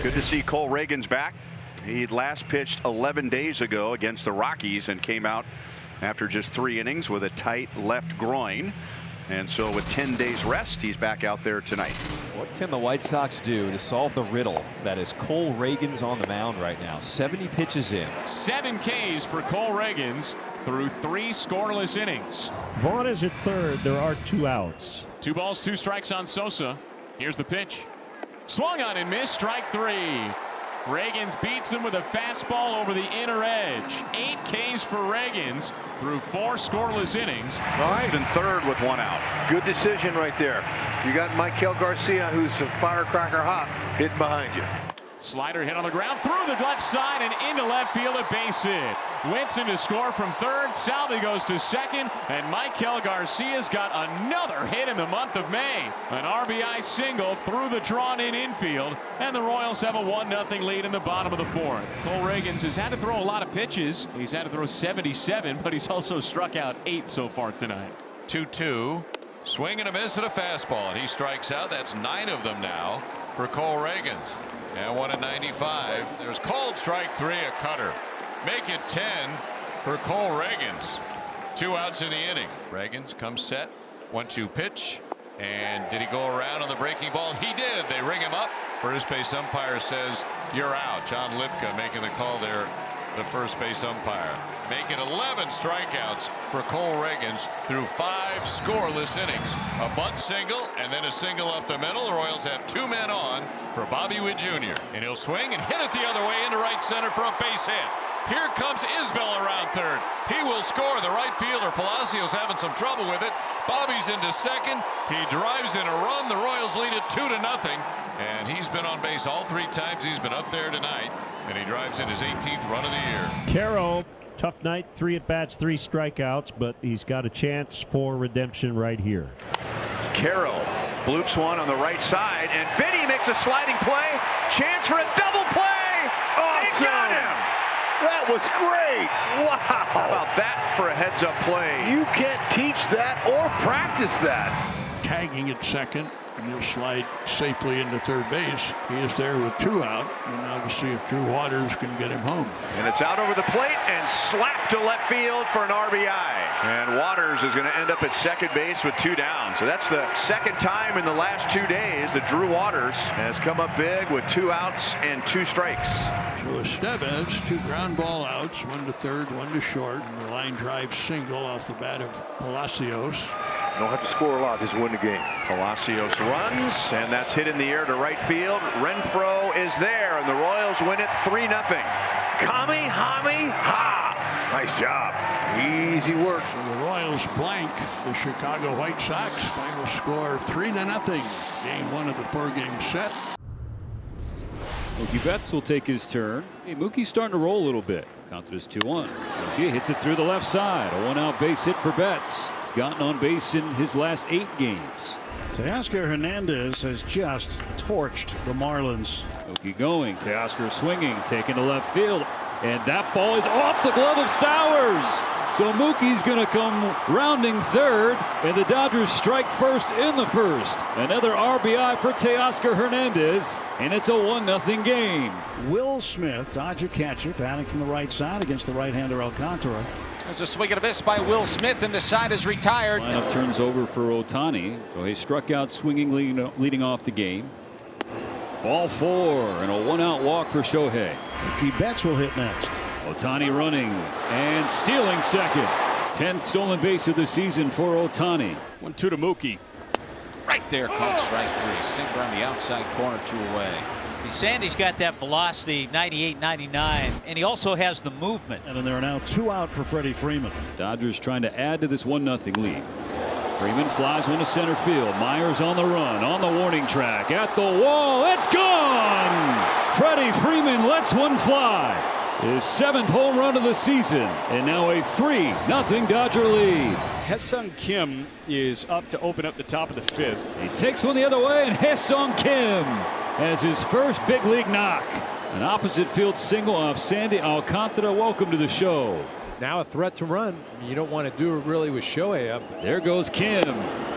Good to see Cole Reagan's back. He last pitched 11 days ago against the Rockies and came out after just 3 innings with a tight left groin. And so with 10 days rest, he's back out there tonight. What can the White Sox do to solve the riddle that is Cole Reagan's on the mound right now? 70 pitches in. 7 Ks for Cole Reagan's through 3 scoreless innings. Vaughn is at third. There are 2 outs. 2 balls, 2 strikes on Sosa. Here's the pitch. Swung on and missed. Strike 3. Reagan's beats him with a fastball over the inner edge. 8 Ks for Reagan's through 4 scoreless innings. All right, and third with 1 out. Good decision right there. You got Michael Garcia, who's a firecracker hot, hitting behind you. Slider hit on the ground through the left side and into left field, a base hit. Winston to score from third. Salvi goes to second, and Michael Garcia's got another hit in the month of May. An RBI single through the drawn-in infield, and the Royals have a 1-0 lead in the bottom of the 4th. Cole Reagan's has had to throw a lot of pitches. He's had to throw 77, but he's also struck out 8 so far tonight. 2-2. Swing and a miss at a fastball, and he strikes out. That's 9 of them now for Cole Reagan's. And 1-95. There's called strike 3, a cutter. Make it 10 for Cole Reagan's. 2 outs in the inning. Reagan's comes set. 1-2 pitch. And did he go around on the breaking ball? He did. They ring him up. First base umpire says you're out. John Lipka making the call there, the first base umpire. Making 11 strikeouts for Cole Reagan's through 5 scoreless innings. A bunt single and then a single up the middle. The Royals have 2 men on for Bobby Witt Jr. And he'll swing and hit it the other way into right center for a base hit. Here comes Isbell around third. He will score. The right fielder Palacios having some trouble with it. Bobby's into second. He drives in a run. The Royals lead it 2-0. And he's been on base all 3 times he's been up there tonight. And he drives in his 18th run of the year. Caro, tough night, 3 at-bats, 3 strikeouts, but he's got a chance for redemption right here. Caro bloops one on the right side, and Vinny makes a sliding play. Chance for a double play. Awesome. They got him. That was great. Wow. How about that for a heads-up play? You can't teach that or practice that. Tagging at second, and he'll slide safely into third base. He is there with 2 out, and now to see if Drew Waters can get him home. And it's out over the plate and slapped to left field for an RBI. And Waters is going to end up at second base with 2 down. So that's the second time in the last 2 days that Drew Waters has come up big with 2 outs and 2 strikes. So Estevez, 2 ground ball outs, 1 to third, 1 to short, and the line drive single off the bat of Palacios. Don't have to score a lot, just win the game. Palacios runs, and that's hit in the air to right field. Renfroe is there, and the Royals win it 3-0. Kamehameha! Nice job. Easy work. So the Royals blank the Chicago White Sox. Final score 3-0. Game 1 of the 4-game set. Mookie Betts will take his turn. Hey, Mookie's starting to roll a little bit. Counted as 2-1. Mookie hits it through the left side. A 1-out base hit for Betts. He's gotten on base in his last 8 games. Teoscar Hernandez has just torched the Marlins. Mookie going. Teoscar swinging. Taken to left field. And that ball is off the glove of Stowers. So Mookie's going to come rounding third, and the Dodgers strike first in the first. Another RBI for Teoscar Hernandez, and it's a 1-0 game. Will Smith, Dodger catcher, batting from the right side against the right-hander Alcantara. There's a swing and a miss by Will Smith, and the side is retired. Lineup turns over for Ohtani. So he struck out swinging, leading off the game. Ball 4 and a 1-out walk for Shohei. Mookie Betts will hit next. Ohtani running and stealing second. 10th stolen base of the season for Ohtani. 1-2 to Mookie. Right there, called strike 3. Sinker on the outside corner, 2 away. Sandy's got that velocity, 98, 99, and he also has the movement. And then there are now 2 out for Freddie Freeman. Dodgers trying to add to this 1-0 lead. Freeman flies one to center field. Myers on the run, on the warning track, at the wall. It's gone! Freddie Freeman lets one fly. His 7th home run of the season, and now a 3-0 Dodger lead. Ha-Seong Kim is up to open up the top of the 5th. He takes one the other way, and Ha-Seong Kim has his first big league knock. An opposite field single off Sandy Alcantara. Welcome to the show. Now a threat to run. You don't want to do it really with Shohei up. There goes Kim.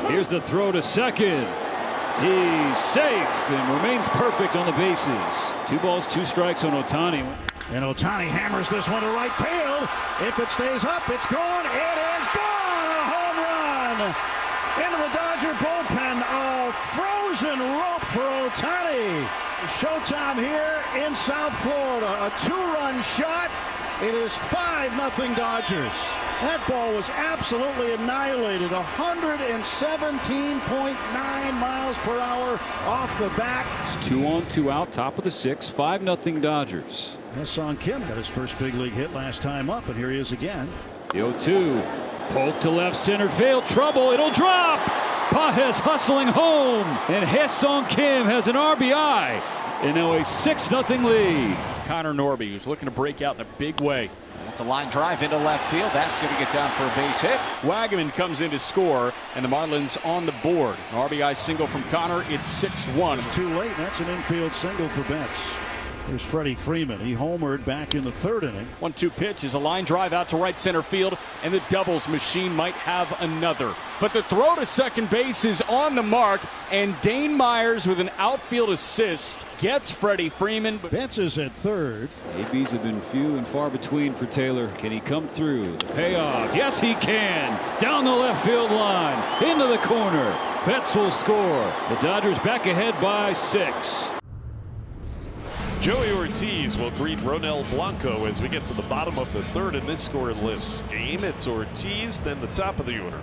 Here's the throw to second. He's safe and remains perfect on the bases. 2 balls, 2 strikes on Ohtani. And Ohtani hammers this one to right field. If it stays up, it's gone. It is gone. A home run into the Dodger bullpen. A frozen rope for Ohtani. Showtime here in South Florida. A 2-run shot. It is 5-0 Dodgers. That ball was absolutely annihilated. 117.9 miles per hour off the bat. It's 2 on, 2 out, top of the 6th, 5-0 Dodgers. Song Kim got his first big league hit last time up, and here he is again. The 0-2. Poke to left center field. Trouble. It'll drop. Pages hustling home. And Song Kim has an RBI. And now a 6-0 lead. It's Connor Norby, who's looking to break out in a big way. That's a line drive into left field. That's going to get down for a base hit. Wagaman comes in to score, and the Marlins on the board. An RBI single from Connor. It's 6-1. It's too late. That's an infield single for Betts. There's Freddie Freeman. He homered back in the 3rd inning. 1-2 pitch is a line drive out to right center field, and the doubles machine might have another. But the throw to second base is on the mark, and Dane Myers with an outfield assist gets Freddie Freeman. Betts is at 3rd. ABs have been few and far between for Taylor. Can he come through? The payoff. Yes, he can. Down the left field line. Into the corner. Betts will score. The Dodgers back ahead by 6. Joey Ortiz will greet Ronel Blanco as we get to the bottom of the 3rd in this scoreless game. It's Ortiz, then the top of the order.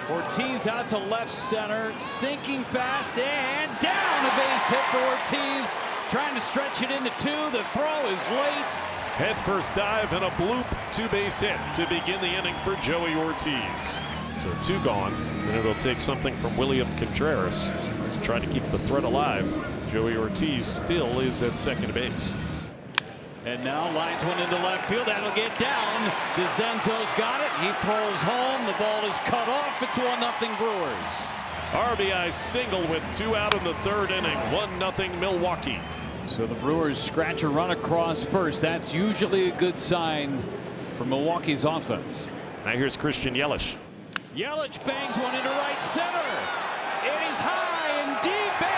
Ortiz out to left center, sinking fast, and down. A base hit for Ortiz, trying to stretch it into 2. The throw is late. Head first dive and a bloop 2-base hit to begin the inning for Joey Ortiz. So 2 gone, and it'll take something from William Contreras to try to keep the threat alive. Joey Ortiz still is at second base. And now lines one into left field. That'll get down. DeZenzo's got it. He throws home. The ball is cut off. It's 1-0 Brewers. RBI single with 2 out in the 3rd inning. 1-0 Milwaukee. So the Brewers scratch a run across first. That's usually a good sign for Milwaukee's offense. Now here's Christian Yelich. Yelich bangs one into right center. It is high and deep and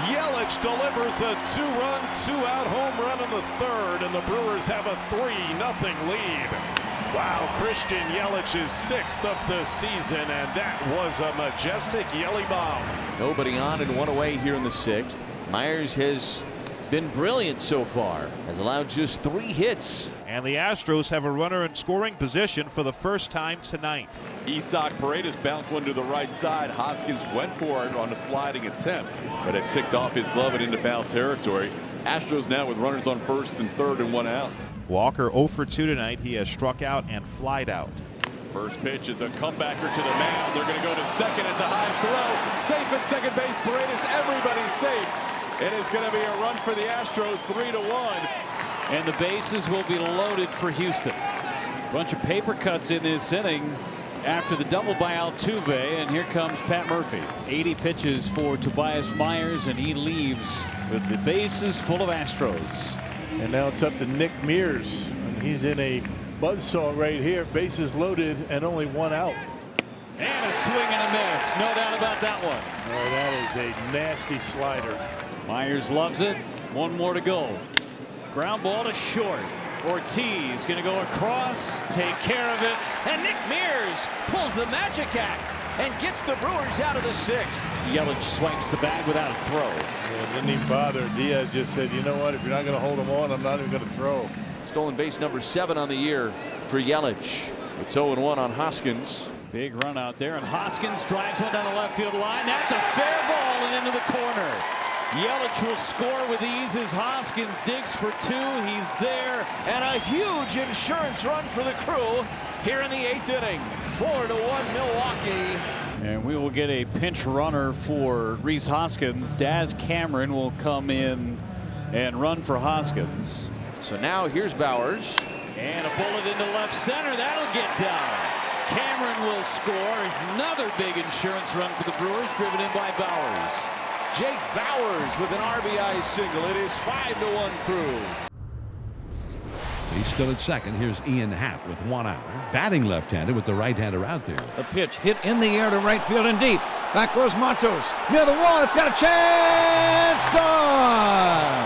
Yelich delivers a 2-run, 2-out home run in the 3rd, and the Brewers have a 3-0 lead. Wow, Christian Yelich's 6th of the season, and that was a majestic Yelly bomb. Nobody on and 1 away here in the 6th. Myers has been brilliant so far, has allowed just 3 hits. And the Astros have a runner in scoring position for the first time tonight. Isaac Paredes bounced one to the right side. Hoskins went for it on a sliding attempt, but it ticked off his glove and into foul territory. Astros now with runners on 1st and 3rd and 1 out. Walker 0 for 2 tonight. He has struck out and flied out. First pitch is a comebacker to the mound. They're going to go to second. It's a high throw. Safe at second base. Paredes, everybody's safe. It is going to be a run for the Astros, 3-1. And the bases will be loaded for Houston. A bunch of paper cuts in this inning after the double by Altuve, and here comes Pat Murphy. 80 pitches for Tobias Myers, and he leaves with the bases full of Astros. And now it's up to Nick Mears, and he's in a buzzsaw right here. Bases loaded and only 1 out. And a swing and a miss. No doubt about that one. Oh, that is a nasty slider. Myers loves it. 1 more to go. Ground ball to short. Ortiz going to go across, take care of it, and Nick Mears pulls the magic act and gets the Brewers out of the 6th. Yelich swipes the bag without a throw. Yeah, didn't even bother. Diaz just said, you know what, if you're not going to hold him on, I'm not even going to throw. Stolen base number 7 on the year for Yelich. It's 0-1 on Hoskins. Big run out there, and Hoskins drives one down the left field line. That's a fair ball and into the corner. Yelich will score with ease as Hoskins digs for 2. He's there, and a huge insurance run for the Crew here in the 8th inning. 4-1 Milwaukee. And we will get a pinch runner for Rhys Hoskins. Daz Cameron will come in and run for Hoskins. So now here's Bowers. And a bullet into left center. That'll get down. Cameron will score. Another big insurance run for the Brewers, driven in by Bowers. Jake Bowers with an RBI single. It is 5-1 Crew. He's still at second. Here's Ian Happ with 1 out. Batting left-handed with the right-hander out there. The pitch hit in the air to right field and deep. Back goes Matos. Near the wall. It's got a chance. Gone.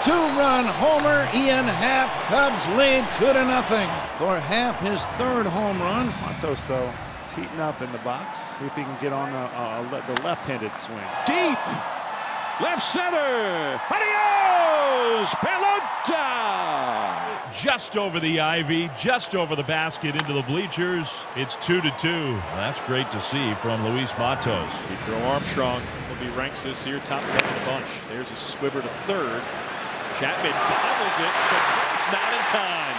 2-run homer. Ian Happ. Cubs lead 2-0. For Happ, his 3rd home run. Matos, though, is heating up in the box. See if he can get on the left-handed swing. Deep. Left center. Adios! Pelota! Just over the ivy, just over the basket into the bleachers. It's 2-2. That's great to see from Luis Matos. Pedro Armstrong will be ranked this year top 10 in the bunch. There's a squibber to third. Chapman bobbles it to first, not in time.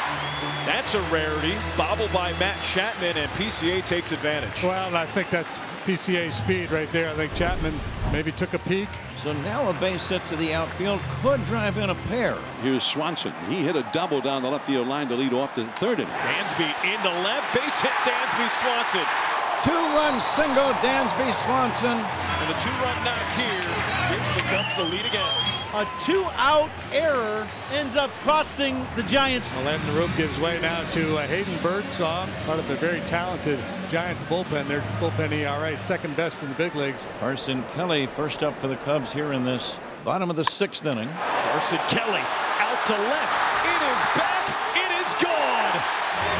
That's a rarity. Bobble by Matt Chapman, and PCA takes advantage. Well, I think that's PCA speed right there. I think Chapman maybe took a peek. So now a base hit to the outfield could drive in a pair. Here's Swanson. He hit a double down the left field line to lead off the 3rd inning. Dansby into left, base hit Dansby Swanson. 2-run single, Dansby Swanson. And the 2-run knock here gives the Cubs the lead again. A 2-out error ends up costing the Giants. Well, the rope gives way now to Hayden Birdsong, part of the very talented Giants bullpen. Their bullpen ERA second best in the big leagues. Carson Kelly first up for the Cubs here in this bottom of the 6th inning. Carson Kelly out to left. It is back. It is gone.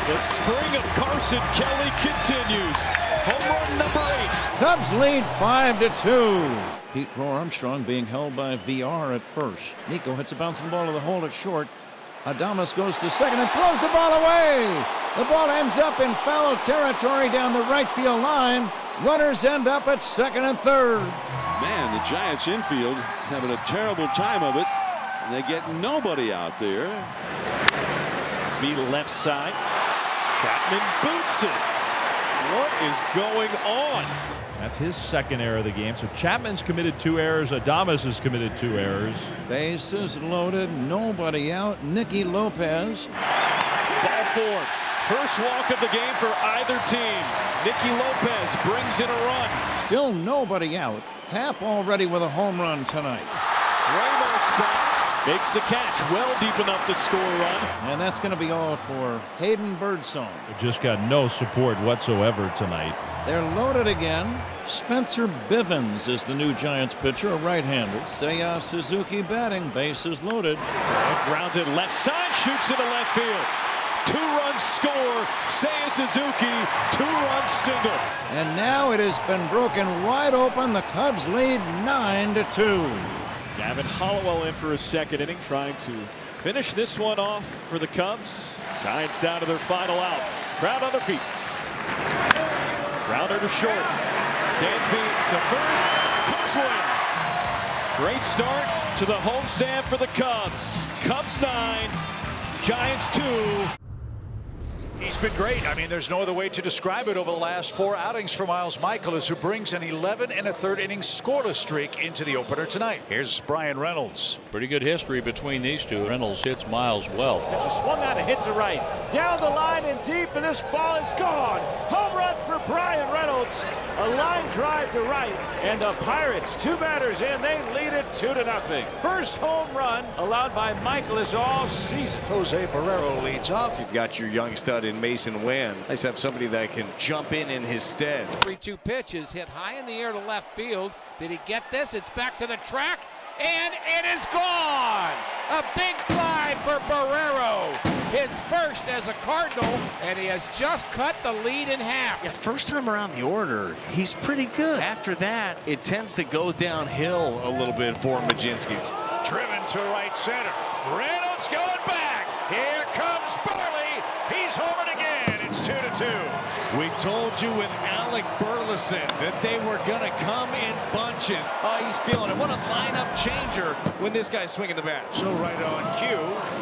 The spring of Carson Kelly continues. Home run number 8. Cubs lead 5-2. Pedro Armstrong being held by VR at first. Nico hits a bouncing ball to the hole at short. Adames goes to second and throws the ball away. The ball ends up in foul territory down the right field line. Runners end up at second and third. Man, the Giants infield having a terrible time of it. And they get nobody out there. To be left side. Chapman boots it. What is going on? That's his 2nd error of the game. So Chapman's committed 2 errors. Adames has committed 2 errors. Bases loaded. Nobody out. Nicky Lopez. Ball 4. First walk of the game for either team. Nicky Lopez brings in a run. Still nobody out. Happ already with a home run tonight. Ramos back. Makes the catch well deep enough to score a run. And that's going to be all for Hayden Birdsong. Just got no support whatsoever tonight. They're loaded again. Spencer Bivens is the new Giants pitcher, a right-hander. Seiya Suzuki batting, bases loaded. So grounded left side, shoots into left field. 2-run score, Seiya Suzuki, 2-run single. And now it has been broken wide open. The Cubs lead 9-2. Gavin Hollowell in for a 2nd inning, trying to finish this one off for the Cubs. Giants down to their final out. Crowd on their feet. Grounder to short. Dansby to first. Cubs win. Great start to the homestand for the Cubs. Cubs 9, Giants 2. He's been great. I mean, there's no other way to describe it over the last 4 outings for Miles Michaelis, who brings an 11 1/3 inning scoreless streak into the opener tonight. Here's Brian Reynolds. Pretty good history between these two. Reynolds hits Miles well. It's a swung on a hit to right. Down the line and deep, and this ball is gone. Home run for Brian Reynolds. A line drive to right, and the Pirates, 2 batters in, they lead it 2-0. First home run allowed by Michaelis all season. Jose Barrero leads off. You've got your young stud in Mason Wynn. Nice to have somebody that can jump in his stead. 3-2 pitch is hit high in the air to left field. Did he get this? It's back to the track, and it is gone. A big fly for Barrero. His first as a Cardinal, and he has just cut the lead in half. Yeah, first time around the order, he's pretty good. After that, it tends to go downhill a little bit for Majinski. Driven to right center. Reynolds going back. Here comes Barley. He's homing again. It's 2-2. We told you with Alec Burleson that they were going to come in bunches. Oh, he's feeling it. What a lineup changer when this guy's swinging the bat. So right on cue,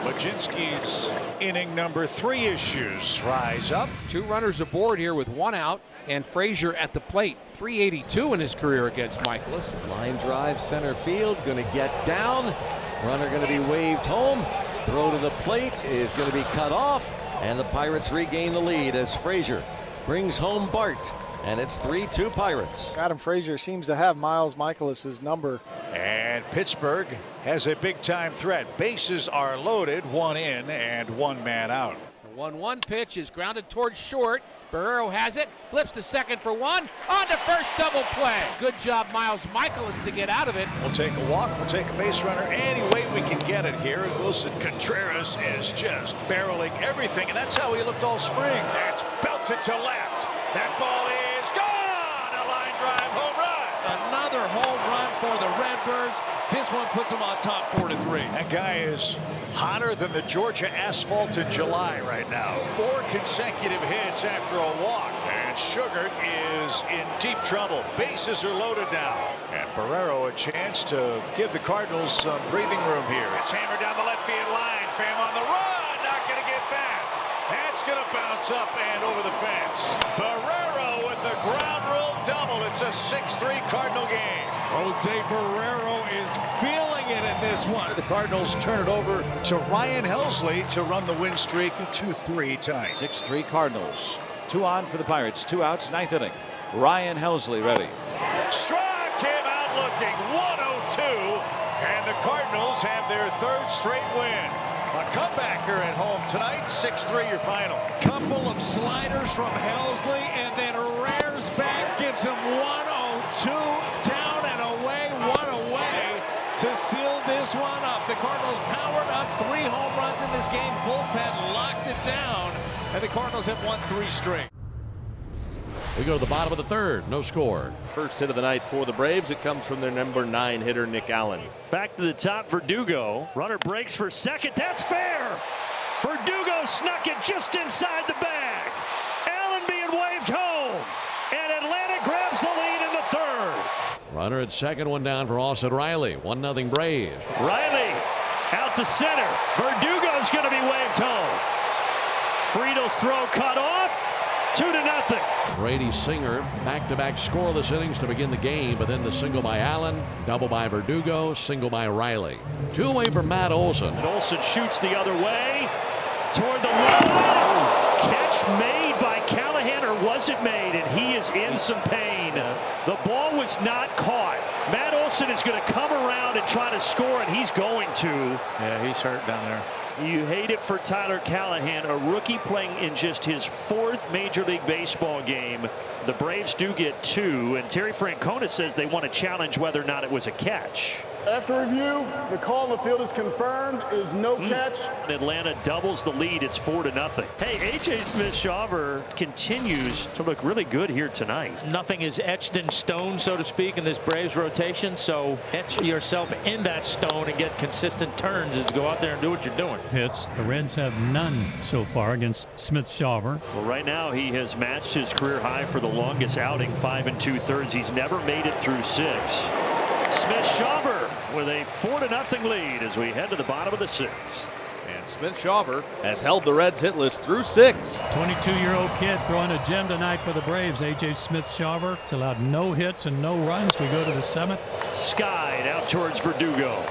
Majinski's inning number 3 issues rise up. 2 runners aboard here with 1 out, and Frazier at the plate. 382 in his career against Michaelis. Line drive center field, going to get down. Runner going to be waved home. Throw to the plate is going to be cut off, and the Pirates regain the lead as Frazier brings home Bart. And it's 3-2 Pirates. Adam Frazier seems to have Miles Michaelis' number. And Pittsburgh has a big-time threat. Bases are loaded, 1 in and 1 man out. The 1-1 pitch is grounded towards short. Barrero has it, flips to second for 1, on to first, double play. Good job, Miles Michaelis, to get out of it. We'll take a walk, we'll take a base runner any way we can get it here. Wilson Contreras is just barreling everything, and that's how he looked all spring. That's belted to left. That ball is gone! A line drive home run. Another home run for the Redbirds. This one puts them on top 4-3. That guy is hotter than the Georgia asphalt in July right now. 4 consecutive hits after a walk. And Sugar is in deep trouble. Bases are loaded now. And Barrero a chance to give the Cardinals some breathing room here. It's hammered down the left field line. Pham on the run. Not going to get that. That's going to bounce up and over the fence. Barrero with the ground rule double. It's a 6-3 Cardinal game. Jose Barrero is feeling it in this one. The Cardinals turn it over to Ryan Helsley to run the win streak to 3 tonight. 6-3 Cardinals. 2 on for the Pirates. 2 outs, 9th inning. Ryan Helsley ready. Strike came out looking 102, and the Cardinals have their 3rd straight win. A comebacker at home tonight. 6-3 your final. Couple of sliders from Helsley, and then rears back, gives him 102 down and away, 1 away to seal this one up. The Cardinals powered up 3 home runs in this game. Bullpen locked it down, and the Cardinals have won 3 straight. We go to the bottom of the 3rd. No score. First hit of the night for the Braves. It comes from their number 9 hitter, Nick Allen. Back to the top, Verdugo. Runner breaks for second. That's fair. Verdugo snuck it just inside the bag. Allen being waved home. And Atlanta grabs the lead in the 3rd. Runner at second, 1 down for Austin Riley. 1-0 Braves. Riley out to center. Verdugo's going to be waved home. Friedel's throw cut off. 2-0. Brady Singer back-to-back scoreless innings to begin the game, but then the single by Allen, double by Verdugo, single by Riley. 2 away for Matt Olson. And Olson shoots the other way toward the wall. Catch made by Callahan, or was it made? And he is in some pain. The ball was not caught. Matt Olson is going to come around and try to score, and he's going to. Yeah, he's hurt down there. You hate it for Tyler Callahan, a rookie playing in just his 4th Major League Baseball game. The Braves do get 2, and Terry Francona says they want to challenge whether or not it was a catch. After review, the call on the field is confirmed, is no catch. Atlanta doubles the lead. It's 4-0. Hey, A.J. Smith-Shawver continues to look really good here tonight. Nothing is etched in stone, so to speak, in this Braves rotation. So etch yourself in that stone and get consistent turns as go out there and do what you're doing. Hits. The Reds have none so far against Smith-Shawver. Well, right now he has matched his career high for the longest outing, 5 2/3. He's never made it through 6. Smith-Shawver with a 4-0 lead as we head to the bottom of the 6th. And Smith-Shawver has held the Reds hitless through 6. 22-year-old kid throwing a gem tonight for the Braves. A.J. Smith-Shawver has allowed no hits and no runs. We go to the 7th. Skied out towards Verdugo.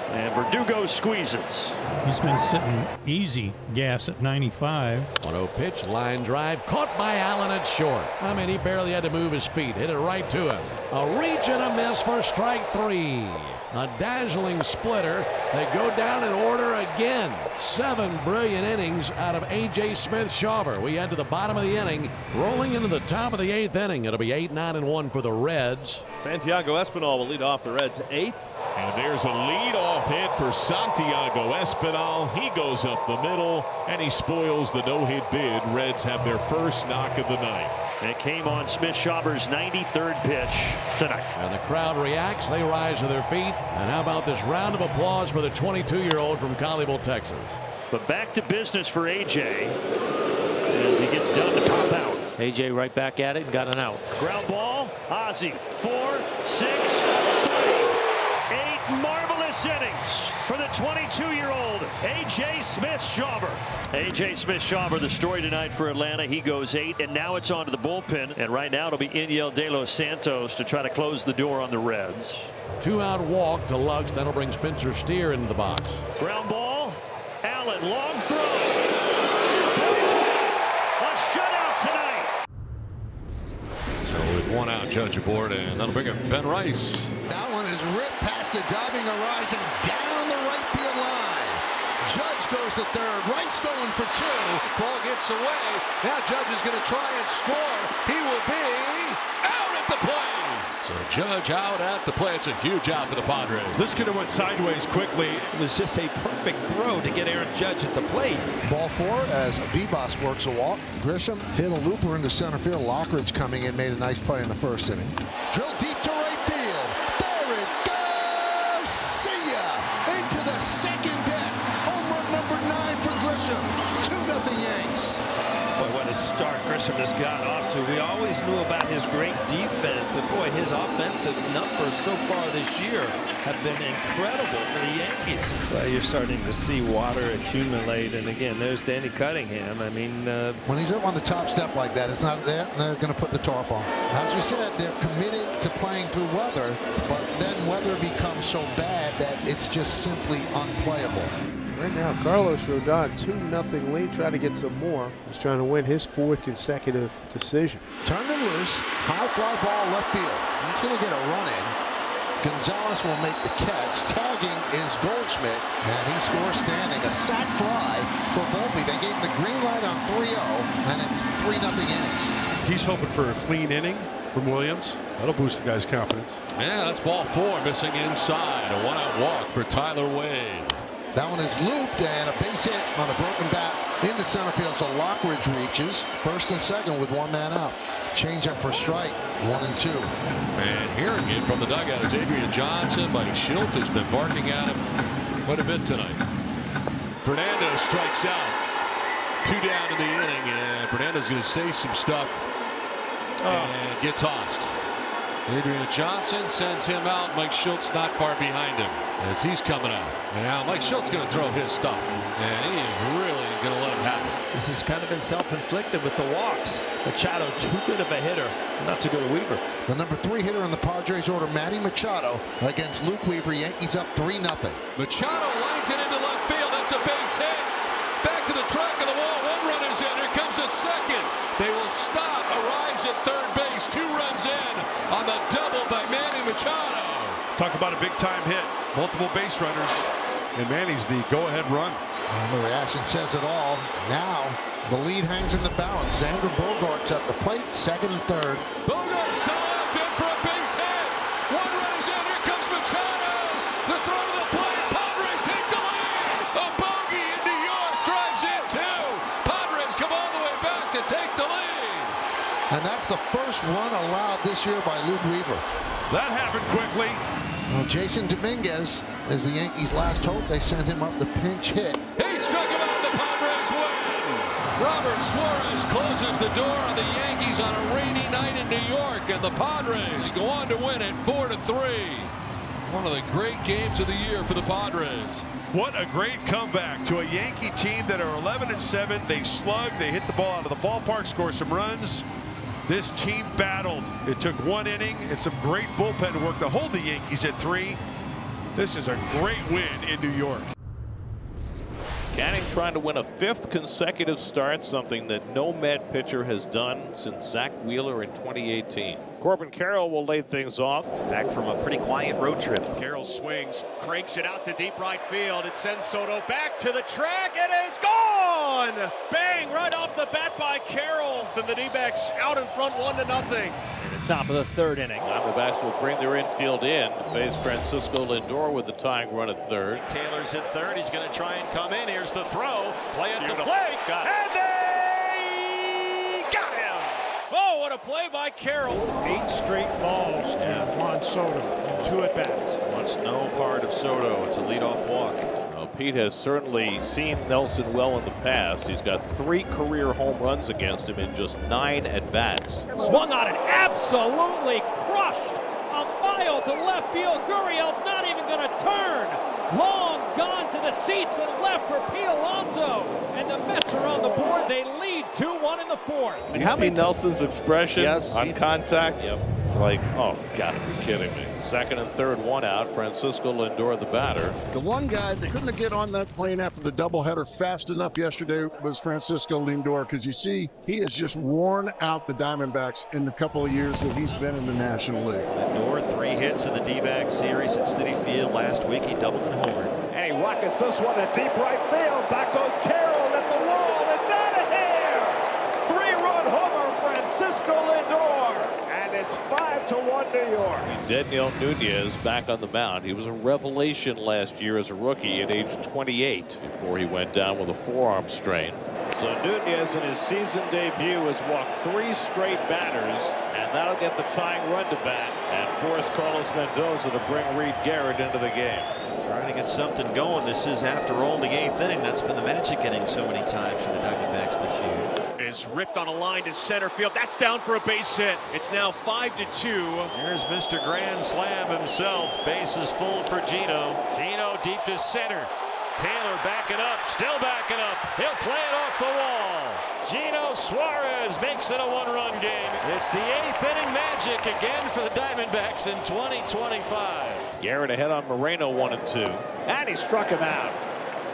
And Verdugo squeezes. He's been sitting easy gas at 95. 1-0 pitch, line drive, caught by Allen at short. I mean, he barely had to move his feet, hit it right to him. A reach and a miss for strike 3. A dazzling splitter. They go down in order again. 7 brilliant innings out of A.J. Smith-Shawver. We head to the bottom of the inning, rolling into the top of the 8th inning. It'll be 8-9-1 for the Reds. Santiago Espinal will lead off the Reds' 8th. And there's a leadoff hit for Santiago Espinal. He goes up the middle, and he spoils the no-hit bid. Reds have their first knock of the night. It came on Smith-Shawver's 93rd pitch tonight. And the crowd reacts. They rise to their feet. And how about this round of applause for the 22-year-old from Colleyville, Texas. But back to business for A.J. as he gets done to pop out. A.J. right back at it and got an out. Ground ball. Ozzie. 4, 6, 3. 8 marvelous innings for the 22-year-old A.J. Smith-Shawver. A.J. Smith-Shawver, the story tonight for Atlanta. He goes 8, and now it's on to the bullpen. And right now it'll be Iniel De Los Santos to try to close the door on the Reds. 2-out walk to Lux. That'll bring Spencer Steer into the box. Ground ball. Allen, long throw. A shutout tonight. 1 out, Judge aboard, and that'll bring up Ben Rice. That one is ripped past the diving horizon down the right field line. Judge goes to third. Rice going for 2. Ball gets away. Now Judge is going to try and score. He will be out at the plate. So Judge out at the plate. It's a huge out for the Padres. This could have went sideways quickly. It was just a perfect throw to get Aaron Judge at the plate. Ball 4 as Bebas works a walk. Grisham hit a looper into center field. Lockridge coming in, made a nice play in the first inning. Drill deep to right field. There it goes. See ya. Into the second deck. Home run number 9 for Grisham. 2-0 Yanks. Boy, what a start Grisham has got off to. We always knew about his great defense, but boy, his offensive numbers so far this year have been incredible for the Yankees. Well, you're starting to see water accumulate, and again, there's Danny Cunningham. I mean, when he's up on the top step like that, it's not there. They're going to put the tarp on. As we said, they're committed to playing through weather, but then weather becomes so bad that it's just simply unplayable. Right now, Carlos Rodon, 2-0 lead, trying to get some more. He's trying to win his 4th consecutive decision. Turned him loose, high fly ball left field. He's going to get a run in. Gonzalez will make the catch. Tagging is Goldschmidt, and he scores standing. A sac fly for Volpe. They gave him the green light on 3-0, and it's 3-0 Yanks. He's hoping for a clean inning from Williams. That'll boost the guy's confidence. Yeah, that's ball 4, missing inside. A 1-out walk for Tyler Wade. That one is looped, and a base hit on a broken bat into center field. So Lockridge reaches first and second with 1 man out. Change up for strike, 1-2. And hearing it from the dugout is Adrian Johnson. Mike Schultz has been barking at him quite a bit tonight. Fernando strikes out. 2 down in the inning, and Fernando's going to say some stuff and get tossed. Adrian Johnson sends him out. Mike Schultz not far behind him as he's coming out. And now Mike Schultz going to throw his stuff, and he is really going to let him have it. This has kind of been self-inflicted with the walks. Machado, too good of a hitter, not to go to Weaver. The number 3 hitter in the Padres order, Manny Machado, against Luke Weaver. Yankees up 3-0. Machado lines it into left field. That's a base hit. Back to the track of the wall. 1 run is in. Here comes a second. They will stop. Arise at third base. 2 runs in on the double by Manny Machado. Talk about a big-time hit. Multiple base runners. And Manny's the go-ahead run. And the reaction says it all. Now the lead hangs in the balance. Xander Bogaerts at the plate, second and third. Bogaerts to left in for a base hit. 1 run is in. Here comes Machado. The throw to the plate. Padres take the lead. A bogey in New York drives in 2. Padres come all the way back to take the lead. And that's the first run allowed this year by Luke Weaver. That happened quickly. Well, Jason Dominguez is the Yankees' last hope. They sent him up the pinch hit. He struck him out. The Padres win. Robert Suarez closes the door on the Yankees on a rainy night in New York, and the Padres go on to win it 4-3. One of the great games of the year for the Padres. What a great comeback to a Yankee team that are 11-7. They slugged. They hit the ball out of the ballpark, scored some runs. This team battled. It took 1 inning and some great bullpen work to hold the Yankees at 3. This is a great win in New York. Canning trying to win a 5th consecutive start, something that no Met pitcher has done since Zach Wheeler in 2018. Corbin Carroll will lead things off. Back from a pretty quiet road trip. Carroll swings, cranks it out to deep right field. It sends Soto back to the track. It is gone! Bang! Right off the bat by Carroll. Then the D-backs out in front 1-0. Top of the 3rd inning. Diamondbacks will bring their infield in to face Francisco Lindor with the tying run at 3rd. Taylor's at 3rd. He's going to try and come in. Here's the throw. Play at the Beautiful. plate. And they got him! Oh, what a play by Carroll. 8 straight balls to Juan Soto in 2 at-bats. Once no part of Soto. It's a leadoff walk. Pete has certainly seen Nelson well in the past. He's got 3 career home runs against him in just 9 at-bats. Swung on it, absolutely crushed. A mile to left field. Gurriel's not even going to turn. Long gone to the seats and left for Pete Alonso. And the Mets are on the board. They lead 2-1 in the fourth. You see Nelson's expression on contact? Yep. It's like, oh, gotta be kidding me. Second and third, one out. Francisco Lindor, the batter. The one guy that couldn't get on that plane after the doubleheader fast enough yesterday was Francisco Lindor, because you see, he has just worn out the Diamondbacks in the couple of years that he's been in the National League. Lindor, 3 hits in the D-backs series at Citi Field last week. He doubled and homered. And he rockets this one to deep right field. Back goes Carroll at the wall. It's out of here. 3-run homer, Francisco Lindor. And it's 5-1 New York. Daniel Nunez back on the mound. He was a revelation last year as a rookie at age 28 before he went down with a forearm strain. So Nunez in his season debut has walked 3 straight batters, and that'll get the tying run to bat and force Carlos Mendoza to bring Reed Garrett into the game. Trying to get something going. This is, after all, the 8th inning. That's been the magic inning so many times for the Diamondbacks this year. Is ripped on a line to center field. That's down for a base hit. It's now 5-2. Here's Mr. Grand Slam himself. Bases full for Gino. Gino deep to center. Taylor backing up, still backing up. He'll play it off the wall. Gino Suarez makes it a 1-run game. It's the 8th inning magic again for the Diamondbacks in 2025. Garrett ahead on Moreno, 1-2. And he struck him out.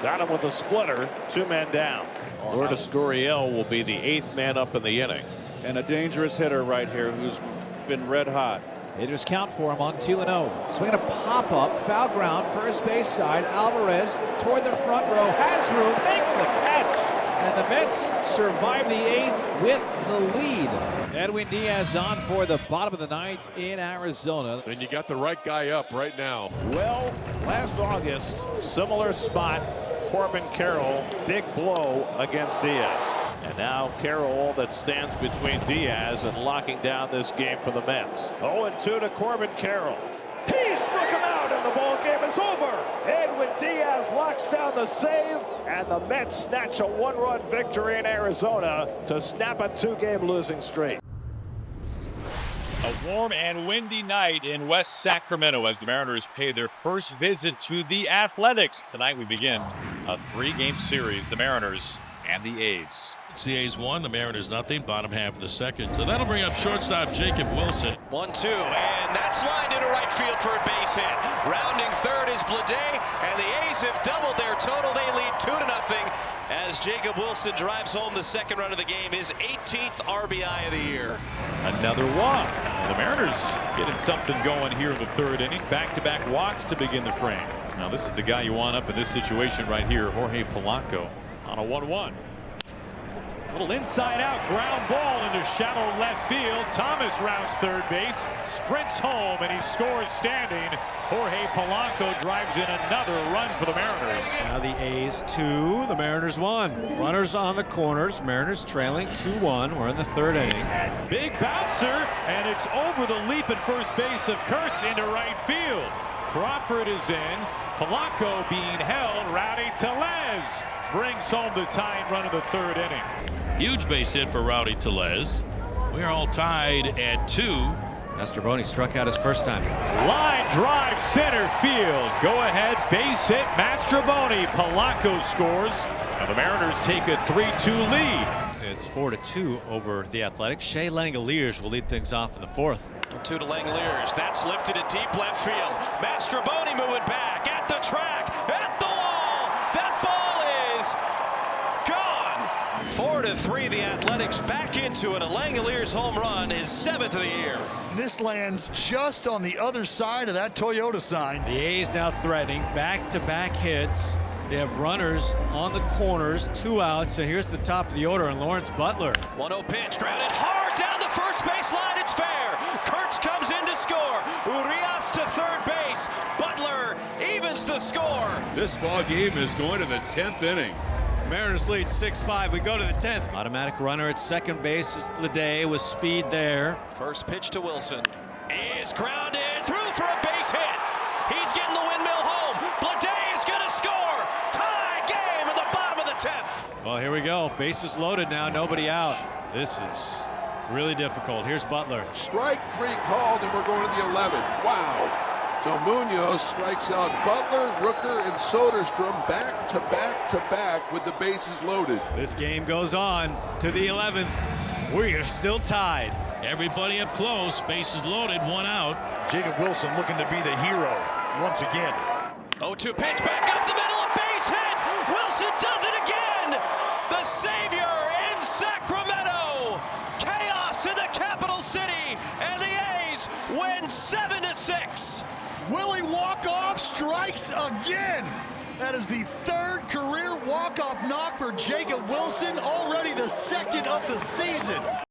Got him with a splitter. 2 men down. Lourdes Gurriel will be the 8th man up in the inning. And a dangerous hitter right here who's been red hot. Hitters count for him on 2-0. Swinging a pop-up, foul ground, first base side. Alvarez toward the front row, has room, makes the catch. And the Mets survive the 8th with the lead. Edwin Diaz on for the bottom of the 9th in Arizona. And you got the right guy up right now. Well, last August, similar spot, Corbin Carroll, big blow against Diaz. And now Carroll, all that stands between Diaz and locking down this game for the Mets. 0-2 to Corbin Carroll. He struck him out and the ball game is over. Edwin Diaz locks down the save, and the Mets snatch a 1-run victory in Arizona to snap a 2-game losing streak. A warm and windy night in West Sacramento as the Mariners pay their first visit to the Athletics. Tonight we begin a 3-game series, the Mariners and the A's. It's the A's 1, the Mariners nothing, bottom half of the second. So that'll bring up shortstop Jacob Wilson. 1-2, and that's lined into right field for a base hit. Rounding third is Blade, and the A's have doubled their total. They lead 2-0 as Jacob Wilson drives home the second run of the game, his 18th RBI of the year. Another walk. The Mariners getting something going here in the 3rd inning. Back-to-back walks to begin the frame. Now this is the guy you want up in this situation right here, Jorge Polanco on a 1-1. Little inside out ground ball into shallow left field. Thomas rounds third base, sprints home, and he scores standing. Jorge Polanco drives in another run for the Mariners. Now the A's 2, the Mariners 1. Runners on the corners, Mariners trailing 2-1. We're in the 3rd inning. Big bouncer, and it's over the leap at first base of Kurtz into right field. Crawford is in. Polanco being held. Rowdy Tellez brings home the tying run of the 3rd inning. Huge base hit for Rowdy Tellez. We are all tied at 2. Mastrobuoni struck out his first time. Line drive center field. Go ahead base hit. Mastrobuoni. Polanco scores. Now the Mariners take a 3-2 lead. It's 4-2 over the Athletics. Shea Langoliers will lead things off in the 4th. 2 to Langoliers. That's lifted to deep left field. Mastrobuoni moving back at the track, at the wall. That ball is gone. 4-3, the Athletics back into it. A Langoliers home run, his 7th of the year. This lands just on the other side of that Toyota sign. The A's now threatening back-to-back hits. They have runners on the corners, 2 outs, and here's the top of the order, and Lawrence Butler. 1-0 pitch, grounded hard down the first base line. It's fair. Kurtz comes in to score. Urias to third base. Butler evens the score. This ball game is going to the 10th inning. Mariners lead 6-5. We go to the 10th. Automatic runner at second base is Blade with speed there. First pitch to Wilson is grounded through for a base hit. He's getting the windmill home. Blade is going to score. Tie game in the bottom of the 10th. Well, here we go. Bases loaded now. Nobody out. This is really difficult. Here's Butler. Strike 3 called, and we're going to the 11th. Wow. So Munoz strikes out Butler, Rooker, and Soderstrom back to back to back with the bases loaded. This game goes on to the 11th. We are still tied. Everybody up close, bases loaded, one out. Jacob Wilson looking to be the hero once again. 0-2 pitch back up the middle, a base hit. Wilson does it again. The savior in Sacramento. Chaos in the capital city, and the A's win 7-6. Willie walk-off strikes again. That is the third career walk-off knock for Jacob Wilson, already the second of the season.